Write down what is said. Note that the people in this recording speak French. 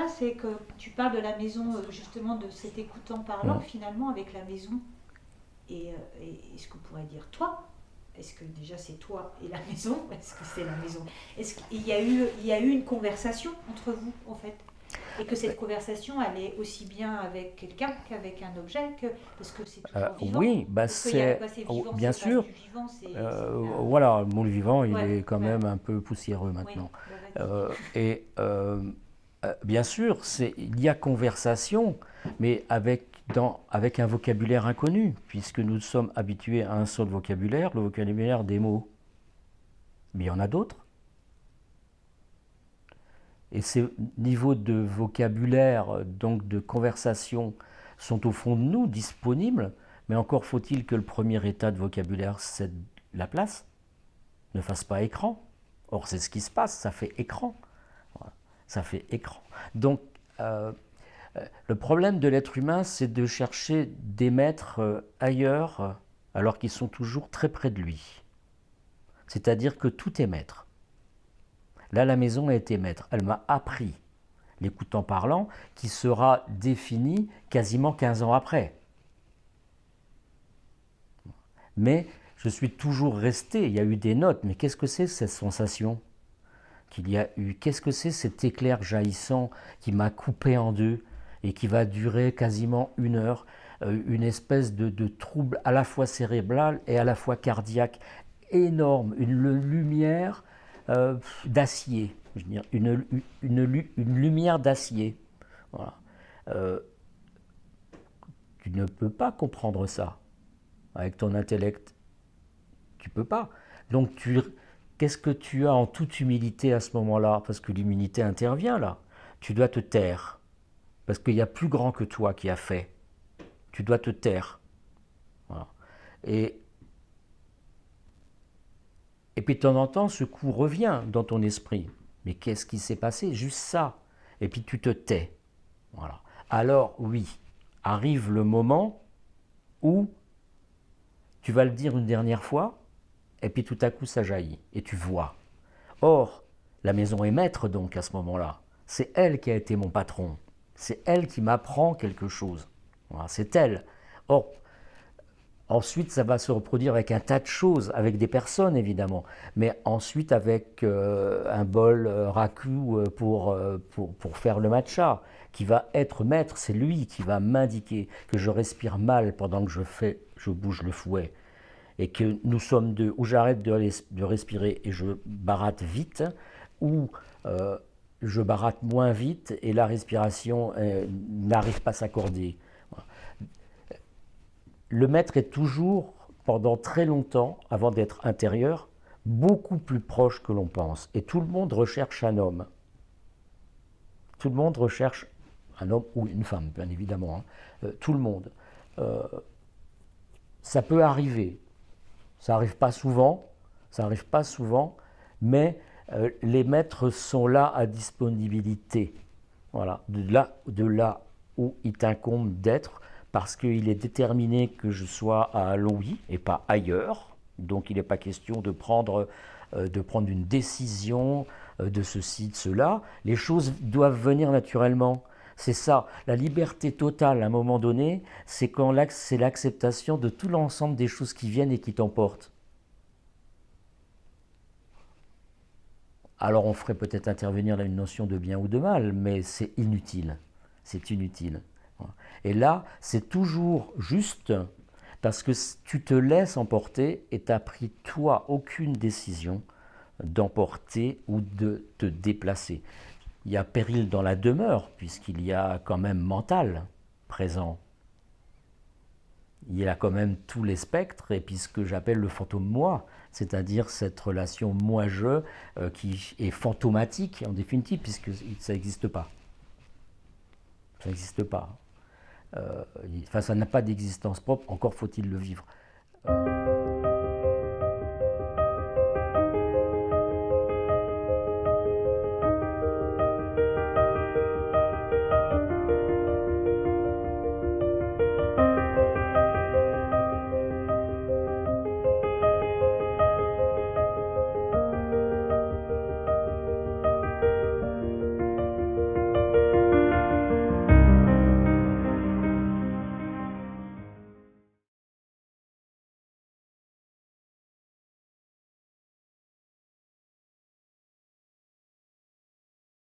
là, c'est que tu parles de la maison, justement, de cet écoutant parlant, finalement, avec la maison. Et est-ce qu'on pourrait dire toi? Est-ce que déjà c'est toi et la maison? Est-ce que c'est la maison? Est-ce qu'il y a eu une conversation entre vous, en fait? Et que cette conversation, elle est aussi bien avec quelqu'un qu'avec un objet, parce que c'est toujours vivant. Oui, bah Est-ce qu'il y a c'est quoi? C'est vivant, bien c'est pas sûr. du vivant, c'est de la. Voilà, le moule vivant, il Ouais, est quand ouais, même un peu poussiéreux oui, maintenant. bah vas-y. Bien sûr, il y a conversation, mais avec un vocabulaire inconnu, puisque nous sommes habitués à un seul vocabulaire, le vocabulaire des mots. Mais il y en a d'autres. Et ces niveaux de vocabulaire, donc de conversation, sont au fond de nous disponibles, mais encore faut-il que le premier état de vocabulaire cède la place, ne fasse pas écran. Or, c'est ce qui se passe, ça fait écran. Voilà. Ça fait écran. Donc, euh, le problème de l'être humain, c'est de chercher des maîtres ailleurs, alors qu'ils sont toujours très près de lui. C'est-à-dire que tout est maître. Là, la maison a été maître. Elle m'a appris l'écoutant parlant, qui sera défini quasiment 15 ans après. Mais je suis toujours resté, il y a eu des notes, mais qu'est-ce que c'est cette sensation qu'il y a eu? Qu'est-ce que c'est cet éclair jaillissant qui m'a coupé en deux et qui va durer quasiment 1 heure? Une espèce de trouble à la fois cérébral et à la fois cardiaque énorme, une lumière d'acier, je veux dire, une lumière d'acier. Voilà. Euh, Tu ne peux pas comprendre ça avec ton intellect. Tu peux pas. Donc, qu'est-ce que tu as en toute humilité à ce moment-là? Parce que l'humilité intervient là. Tu dois te taire. Parce qu'il y a plus grand que toi qui a fait. Tu dois te taire. Voilà. Et, et puis de temps en temps, ce coup revient dans ton esprit. Mais qu'est-ce qui s'est passé? Juste ça. Et puis tu te tais. Voilà. Alors oui, arrive le moment où tu vas le dire une dernière fois, et puis tout à coup ça jaillit, et tu vois. Or, la maison est maître donc à ce moment-là. C'est elle qui a été mon patron. C'est elle qui m'apprend quelque chose. Voilà, c'est elle. Or, ensuite, ça va se reproduire avec un tas de choses, avec des personnes évidemment, mais ensuite avec un bol raku pour faire le matcha, qui va être maître, c'est lui qui va m'indiquer que je respire mal pendant que je bouge le fouet, et que nous sommes deux, où j'arrête de respirer et je barate vite, ou je barate moins vite et la respiration n'arrive pas à s'accorder. Le maître est toujours, pendant très longtemps, avant d'être intérieur, beaucoup plus proche que l'on pense. Et tout le monde recherche un homme. Tout le monde recherche un homme ou une femme, bien évidemment. Tout le monde. Euh, Ça peut arriver. Ça n'arrive pas souvent. Ça n'arrive pas souvent. Mais les maîtres sont là à disponibilité. Voilà, de là où il t'incombe d'être, parce qu'il est déterminé que je sois à Longwy et pas ailleurs. Donc il n'est pas question de prendre une décision de ceci, de cela. Les choses doivent venir naturellement. C'est ça, la liberté totale à un moment donné, c'est l'acceptation de tout l'ensemble des choses qui viennent et qui t'emportent. Alors on ferait peut-être intervenir là une notion de bien ou de mal, mais c'est inutile. C'est inutile. Et là, c'est toujours juste parce que tu te laisses emporter et tu n'as pris toi aucune décision d'emporter ou de te déplacer. Il y a péril dans la demeure puisqu'il y a quand même mental présent. Il y a quand même tous les spectres et puis ce que j'appelle le fantôme moi, c'est-à-dire cette relation moi-je qui est fantomatique en définitive puisque ça n'existe pas. Ça n'existe pas. Enfin, ça n'a pas d'existence propre, encore faut-il le vivre.